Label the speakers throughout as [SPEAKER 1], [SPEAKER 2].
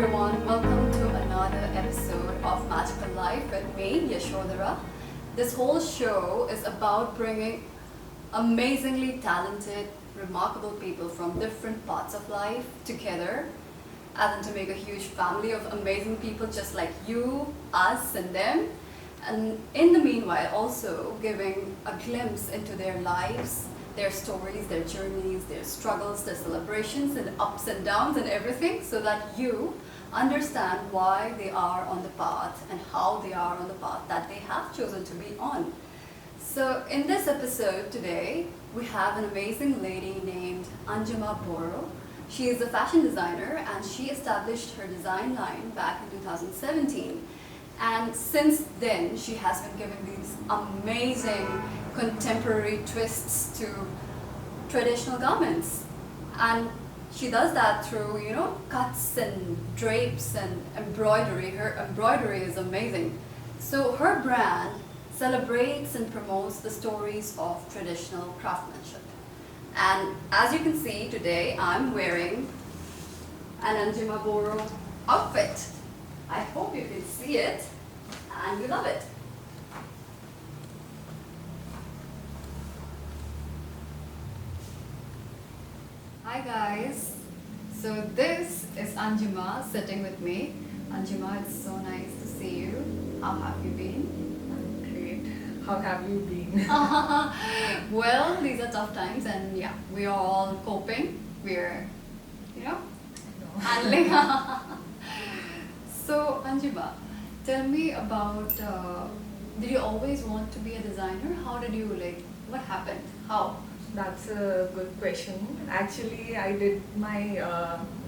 [SPEAKER 1] everyone, welcome to another episode of Magical Life with me, Yashodhara. This whole show is about bringing amazingly talented, remarkable people from different parts of life together, as in to make a huge family of amazing people just like you, us, and them. And in the meanwhile, also giving a glimpse into their lives, their stories, their journeys, their struggles, their celebrations, and ups and downs, and everything, so that you understand why they are on the path and how they are on the path that they have chosen to be on. So, in this episode today, we have an amazing lady named Anjima Boro. She is a fashion designer and she established her design line back in 2017. And since then, she has been giving these amazing contemporary twists to traditional garments. And she does that through, cuts and drapes and embroidery. Her embroidery is amazing. So her brand celebrates and promotes the stories of traditional craftsmanship. And as you can see today, I'm wearing an Anjima Boro outfit. I hope you can see it and you love it. Hi guys, so this is Anjima sitting with me. Anjima, it's so nice to see you. How have you been?
[SPEAKER 2] Great. How have you been?
[SPEAKER 1] Well, these are tough times and yeah, we are all coping. We're,
[SPEAKER 2] No.
[SPEAKER 1] handling. So Anjima, tell me about, did you always want to be a designer? How did you what happened? How?
[SPEAKER 2] That's a good question. Actually, I did my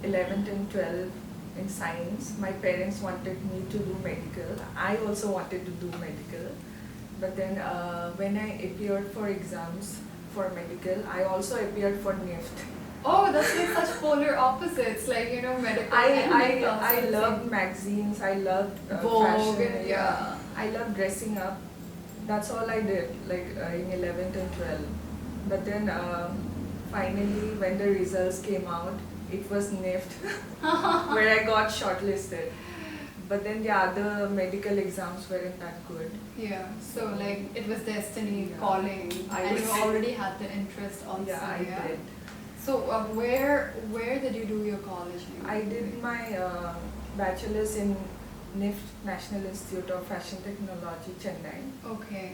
[SPEAKER 2] 11th and 12th in science. My parents wanted me to do medical. I also wanted to do medical. But then when I appeared for exams for medical, I also appeared for NIFT.
[SPEAKER 1] Oh, that's like such polar opposites, medical and makeup.
[SPEAKER 2] I loved magazines, I loved
[SPEAKER 1] Vogue,
[SPEAKER 2] fashion,
[SPEAKER 1] yeah.
[SPEAKER 2] I loved dressing up. That's all I did, in 11th and 12th. But then finally, when the results came out, it was NIFT, where I got shortlisted. But then the other medical exams weren't that good.
[SPEAKER 1] Yeah, so it was destiny
[SPEAKER 2] Yeah.
[SPEAKER 1] calling,
[SPEAKER 2] I
[SPEAKER 1] and you
[SPEAKER 2] was-
[SPEAKER 1] already had the interest also.
[SPEAKER 2] Yeah, I did.
[SPEAKER 1] So where did you do your college?
[SPEAKER 2] I did my bachelor's in NIFT, National Institute of Fashion Technology, Chennai.
[SPEAKER 1] Okay.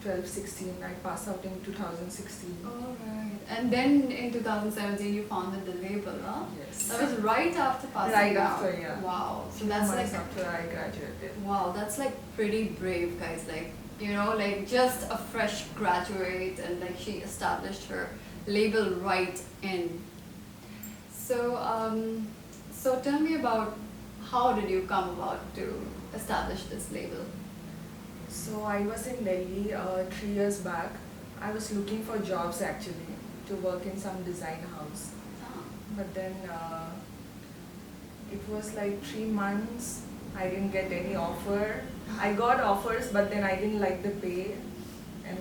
[SPEAKER 2] 12-16, I passed out in 2016.
[SPEAKER 1] All right. And then in 2017 you founded the label, huh?
[SPEAKER 2] Yes.
[SPEAKER 1] That was right after passing
[SPEAKER 2] Right
[SPEAKER 1] out.
[SPEAKER 2] after, yeah.
[SPEAKER 1] Wow. So
[SPEAKER 2] Few
[SPEAKER 1] that's
[SPEAKER 2] months after I graduated.
[SPEAKER 1] wow, that's pretty brave, guys. Just a fresh graduate, and she established her label right in. So tell me about how did you come about to establish this label?
[SPEAKER 2] So I was in Delhi 3 years back. I was looking for jobs actually to work in some design house.
[SPEAKER 1] Ah.
[SPEAKER 2] But then it was like 3 months. I didn't get any offer. I got offers, but then I didn't like the pay. And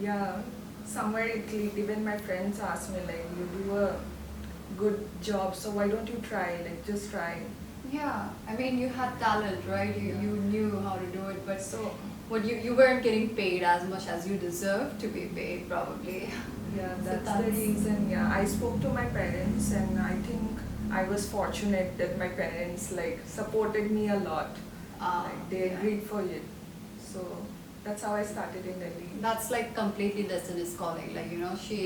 [SPEAKER 2] yeah, somewhere it clicked. Even my friends asked me you do a good job, so why don't you try? Just try.
[SPEAKER 1] Yeah, I mean you had talent, right? You knew how to do it, but
[SPEAKER 2] So
[SPEAKER 1] you weren't getting paid as much as you deserve to be paid, probably.
[SPEAKER 2] yeah,
[SPEAKER 1] So
[SPEAKER 2] that's the
[SPEAKER 1] that's-
[SPEAKER 2] reason. Yeah, I spoke to my parents, and I think I was fortunate that my parents supported me a lot. They
[SPEAKER 1] Yeah.
[SPEAKER 2] agreed for it. So that's how I started in Delhi.
[SPEAKER 1] That's completely destiny's calling. She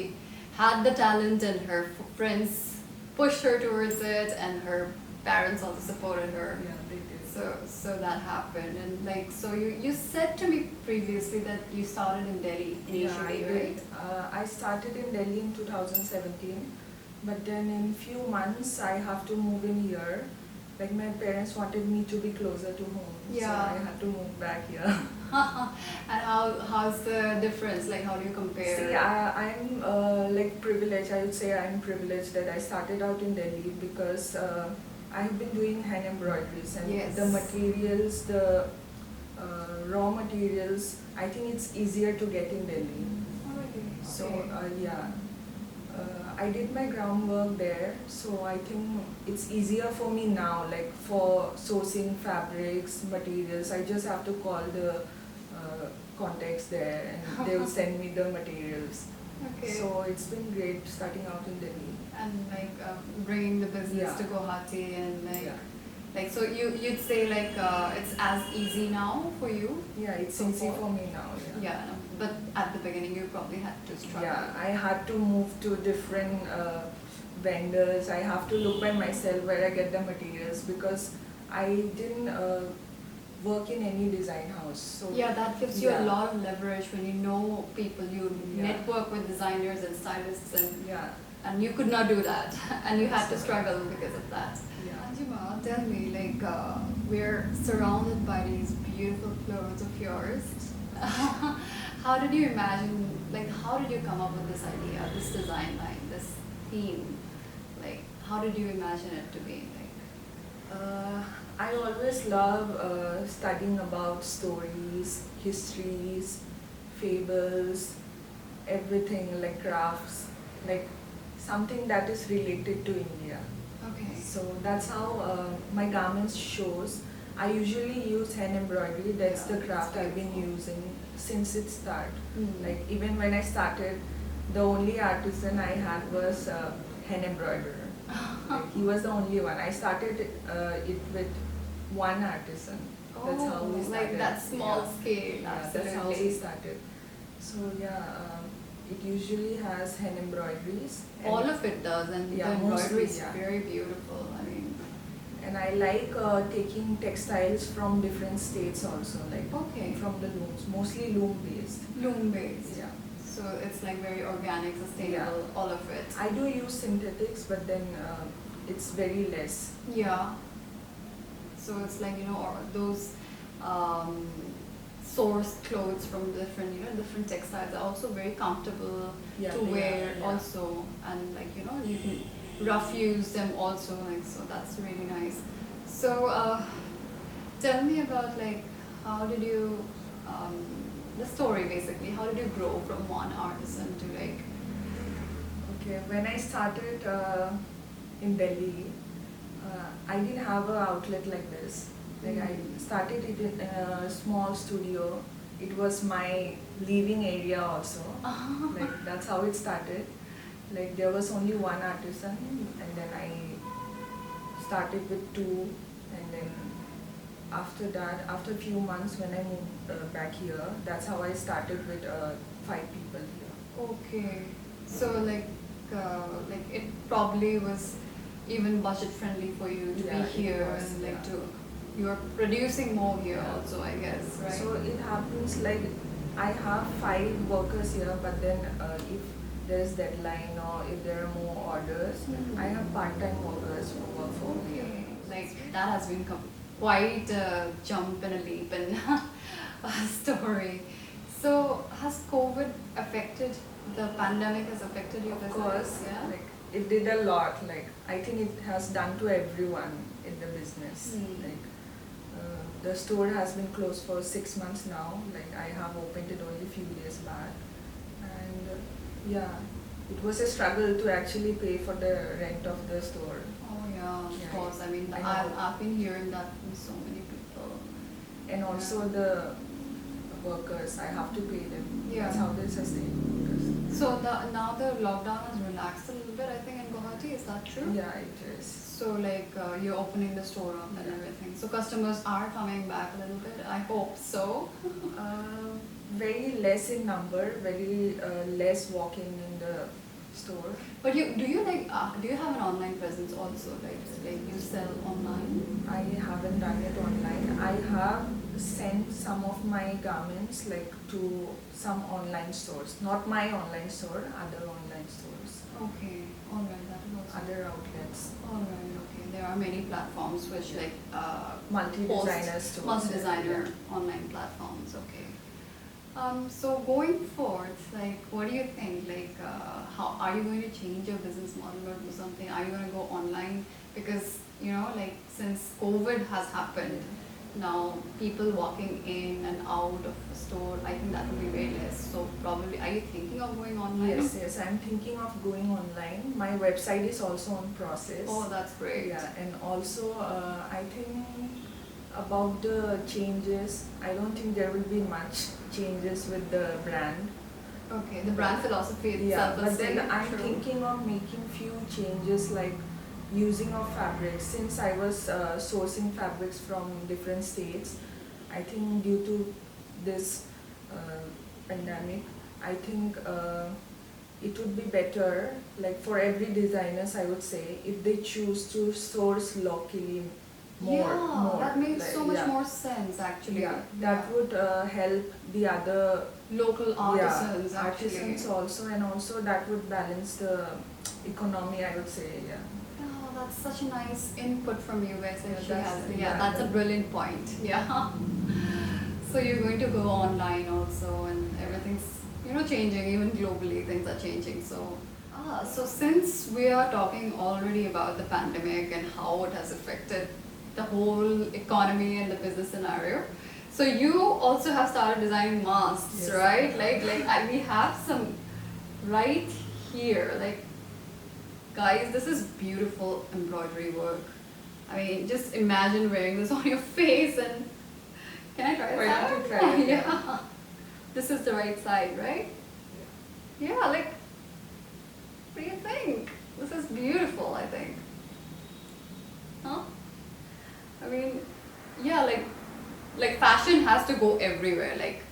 [SPEAKER 1] had the talent and her friends pushed her towards it, and her parents also supported her.
[SPEAKER 2] Yeah, they did.
[SPEAKER 1] So that happened, and so you said to me previously that you started in Delhi initially,
[SPEAKER 2] Yeah, I
[SPEAKER 1] right?
[SPEAKER 2] did. I started in Delhi in 2017, but then in few months I have to move in here. My parents wanted me to be closer to home, so
[SPEAKER 1] Yeah.
[SPEAKER 2] I had to move back here.
[SPEAKER 1] And how's the difference? How do you compare?
[SPEAKER 2] See, I'm privileged. I would say I'm privileged that I started out in Delhi because I have been doing hand embroideries, and
[SPEAKER 1] Yes.
[SPEAKER 2] the materials, the raw materials, I think it's easier to get in Delhi.
[SPEAKER 1] Alrighty.
[SPEAKER 2] So
[SPEAKER 1] Okay.
[SPEAKER 2] yeah, I did my groundwork there, so I think it's easier for me now, like for sourcing fabrics, materials. I just have to call the contacts there and they will send me the materials.
[SPEAKER 1] Okay.
[SPEAKER 2] So it's been great starting out in Delhi.
[SPEAKER 1] And like bringing the business
[SPEAKER 2] Yeah.
[SPEAKER 1] to Guwahati and
[SPEAKER 2] Yeah.
[SPEAKER 1] like so you'd say like it's as easy now for you.
[SPEAKER 2] Yeah, it's
[SPEAKER 1] So
[SPEAKER 2] easy
[SPEAKER 1] far?
[SPEAKER 2] for me now. Yeah.
[SPEAKER 1] Yeah, no, but at the beginning you probably had to struggle.
[SPEAKER 2] Yeah, I had to move to different vendors. I have to look by myself where I get the materials because I didn't work in any design house. So
[SPEAKER 1] Yeah, that gives you a
[SPEAKER 2] Yeah.
[SPEAKER 1] lot of leverage when you know people, you
[SPEAKER 2] Yeah.
[SPEAKER 1] network with designers and stylists
[SPEAKER 2] Yeah,
[SPEAKER 1] and you could not do that and you had to
[SPEAKER 2] Yes.
[SPEAKER 1] struggle because of that.
[SPEAKER 2] yeah.
[SPEAKER 1] Anjima, tell me, like we're surrounded by these beautiful clothes of yours. How did you imagine, like how did you come up with this idea, this design line, this theme? Like how did you imagine it to be?
[SPEAKER 2] I always love studying about stories, histories, fables, everything like crafts, like something that is related to India.
[SPEAKER 1] Okay.
[SPEAKER 2] So that's how my garments shows. I usually use hand embroidery. That's
[SPEAKER 1] Yeah,
[SPEAKER 2] the craft
[SPEAKER 1] that's
[SPEAKER 2] I've been
[SPEAKER 1] beautiful.
[SPEAKER 2] using since it started.
[SPEAKER 1] Mm.
[SPEAKER 2] Like even when I started, the only artisan I had was hand embroiderer. Like, he was the only one. I started it with one artisan. That's how we
[SPEAKER 1] Oh,
[SPEAKER 2] started.
[SPEAKER 1] like that small
[SPEAKER 2] Yeah.
[SPEAKER 1] scale,
[SPEAKER 2] Yeah,
[SPEAKER 1] absolutely.
[SPEAKER 2] that's how we started. So yeah, it usually has hand embroideries. and-
[SPEAKER 1] All of it does, and
[SPEAKER 2] Yeah,
[SPEAKER 1] the embroidery
[SPEAKER 2] mostly,
[SPEAKER 1] is
[SPEAKER 2] yeah.
[SPEAKER 1] very beautiful. I mean,
[SPEAKER 2] And I like taking textiles from different states also, like
[SPEAKER 1] okay,
[SPEAKER 2] from the looms, mostly loom based.
[SPEAKER 1] loom based.
[SPEAKER 2] Yeah.
[SPEAKER 1] So it's like very organic, sustainable, all of it.
[SPEAKER 2] I do use synthetics, but then it's very less.
[SPEAKER 1] Yeah. So it's like or those um, sourced clothes from different different textiles are also very comfortable
[SPEAKER 2] Yeah,
[SPEAKER 1] to
[SPEAKER 2] they
[SPEAKER 1] wear
[SPEAKER 2] are, yeah.
[SPEAKER 1] also, and like you can rough use them also, like, so that's really nice. So tell me about like how did you the story basically, how did you grow from one artisan to like
[SPEAKER 2] Okay, when I started in Delhi, I didn't have an outlet like this. Like I started it in a small studio. It was my living area also. Like that's how it started. Like there was only one artisan, and then I started with two, and then after that, after a few months when I moved back here, that's how I started with 5 people here.
[SPEAKER 1] Okay, so like it probably was even budget friendly for you to
[SPEAKER 2] Yeah,
[SPEAKER 1] be
[SPEAKER 2] it
[SPEAKER 1] here
[SPEAKER 2] was,
[SPEAKER 1] and like
[SPEAKER 2] yeah.
[SPEAKER 1] to you're producing more here
[SPEAKER 2] Yeah.
[SPEAKER 1] also, I guess, right?
[SPEAKER 2] So it happens like I have 5 workers here, but then if there's deadline or if there are more orders,
[SPEAKER 1] Mhm.
[SPEAKER 2] I have part-time workers who work for me.
[SPEAKER 1] Okay, like that has been quite a jump and a leap in a story. So has COVID affected, the pandemic has affected your
[SPEAKER 2] Of
[SPEAKER 1] business?
[SPEAKER 2] course,
[SPEAKER 1] Yeah.
[SPEAKER 2] like it did a lot. Like I think it has done to everyone in the business.
[SPEAKER 1] Mm.
[SPEAKER 2] Like the store has been closed for 6 months now. Like I have opened it only a few days back, and yeah, it was a struggle to actually pay for the rent of the store.
[SPEAKER 1] Oh yeah, of
[SPEAKER 2] Yeah,
[SPEAKER 1] course. I mean,
[SPEAKER 2] I
[SPEAKER 1] I've
[SPEAKER 2] know.
[SPEAKER 1] I've been hearing that from so many people.
[SPEAKER 2] And also the workers, I have to pay them.
[SPEAKER 1] Yeah.
[SPEAKER 2] That's how they sustain workers.
[SPEAKER 1] So now the lockdown has relaxed a little bit, I think, in Guwahati. Is that true?
[SPEAKER 2] Yeah, it is.
[SPEAKER 1] So like you're opening the store up and
[SPEAKER 2] Yeah.
[SPEAKER 1] everything. So customers are coming back a little bit. I hope so.
[SPEAKER 2] Very less in number, very less walking in the store.
[SPEAKER 1] But do you do you have an online presence also? Like you sell online?
[SPEAKER 2] I haven't done it online. I have sent some of my garments like to some online stores, not my online store, other online stores,
[SPEAKER 1] Okay, all right, that is also.
[SPEAKER 2] other outlets,
[SPEAKER 1] All right, okay. There are many platforms which like
[SPEAKER 2] multi-designer stores.
[SPEAKER 1] multi-designer online platforms. Okay. So going forward, like, what do you think? Like, how are you going to change your business model or do something? Are you going to go online? Because like since COVID has happened, now people walking in and out of the store, I think that will be way less. So probably, are you thinking of going online?
[SPEAKER 2] Yes, I'm thinking of going online. My website is also on process.
[SPEAKER 1] Oh, that's great.
[SPEAKER 2] Yeah, and also I think about the changes, I don't think there will be much changes with the brand.
[SPEAKER 1] Okay, the brand philosophy
[SPEAKER 2] Yeah,
[SPEAKER 1] itself
[SPEAKER 2] but
[SPEAKER 1] is
[SPEAKER 2] then
[SPEAKER 1] same,
[SPEAKER 2] I'm
[SPEAKER 1] true.
[SPEAKER 2] thinking of making few changes like using of fabrics. Since I was sourcing fabrics from different states, I think due to this pandemic, I think it would be better, like for every designers, I would say, if they choose to source locally more.
[SPEAKER 1] That makes
[SPEAKER 2] like,
[SPEAKER 1] so much
[SPEAKER 2] yeah.
[SPEAKER 1] more sense actually.
[SPEAKER 2] Yeah, that would help the other
[SPEAKER 1] Local artisans actually.
[SPEAKER 2] artisans also, and also that would balance the economy, I would say. Yeah.
[SPEAKER 1] Oh, that's such a nice input from you guys.
[SPEAKER 2] Yeah,
[SPEAKER 1] Actually,
[SPEAKER 2] that's-
[SPEAKER 1] yeah,
[SPEAKER 2] yeah,
[SPEAKER 1] that's a
[SPEAKER 2] that-
[SPEAKER 1] brilliant point. Yeah. So you're going to go online also, and everything's changing. Even globally, things are changing. So since we are talking already about the pandemic and how it has affected the whole economy and the business scenario, so you also have started designing masks,
[SPEAKER 2] Yes.
[SPEAKER 1] right? We have some right here. Like, guys, this is beautiful embroidery work. I mean, just imagine wearing this on your face and can I try this
[SPEAKER 2] Why
[SPEAKER 1] out?
[SPEAKER 2] don't you try it?
[SPEAKER 1] Yeah. This is the right side, right? Yeah, like, what do you think? This is beautiful, I think. Huh? I mean, yeah, like fashion has to go everywhere, like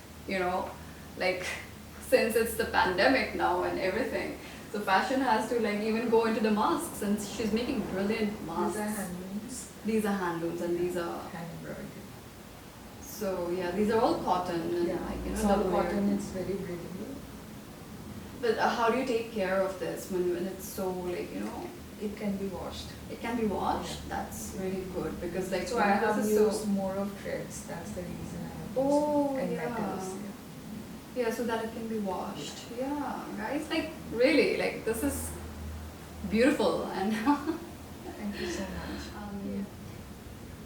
[SPEAKER 1] since it's the pandemic now and everything. So fashion has to even go into the masks, and she's making brilliant masks.
[SPEAKER 2] These are handlooms,
[SPEAKER 1] These are handlooms and these are
[SPEAKER 2] hand embroidery.
[SPEAKER 1] so yeah, these are all cotton and
[SPEAKER 2] Yeah, it's
[SPEAKER 1] the
[SPEAKER 2] all
[SPEAKER 1] layer.
[SPEAKER 2] cotton, it's very breathable.
[SPEAKER 1] But how do you take care of this when it's so
[SPEAKER 2] It can be washed.
[SPEAKER 1] it can be washed? That's really good because
[SPEAKER 2] So I have
[SPEAKER 1] this is
[SPEAKER 2] used more of threads, that's the reason I have used
[SPEAKER 1] Oh,
[SPEAKER 2] and
[SPEAKER 1] yeah.
[SPEAKER 2] metals.
[SPEAKER 1] Yeah, so that it can be washed. Yeah, guys, really, this is beautiful and
[SPEAKER 2] Thank you so much.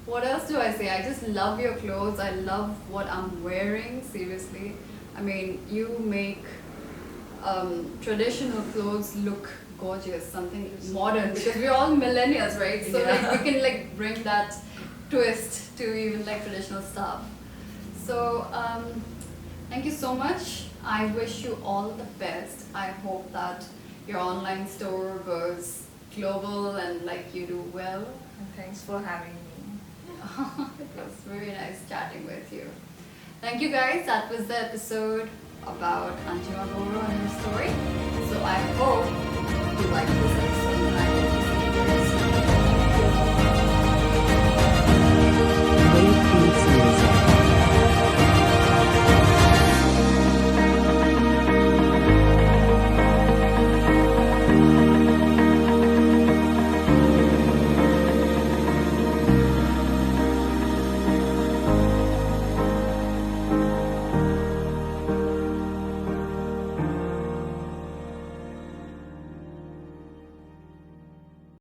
[SPEAKER 1] what else do I say? I just love your clothes. I love what I'm wearing, seriously. I mean, you make traditional clothes look gorgeous, something modern, because we're all millennials, right? So
[SPEAKER 2] Yeah.
[SPEAKER 1] we can bring that twist to even traditional stuff. So thank you so much. I wish you all the best. I hope that your online store goes global and you do well.
[SPEAKER 2] And thanks for having me.
[SPEAKER 1] It was very nice chatting with you. Thank you guys. That was the episode about Anjima Boro and her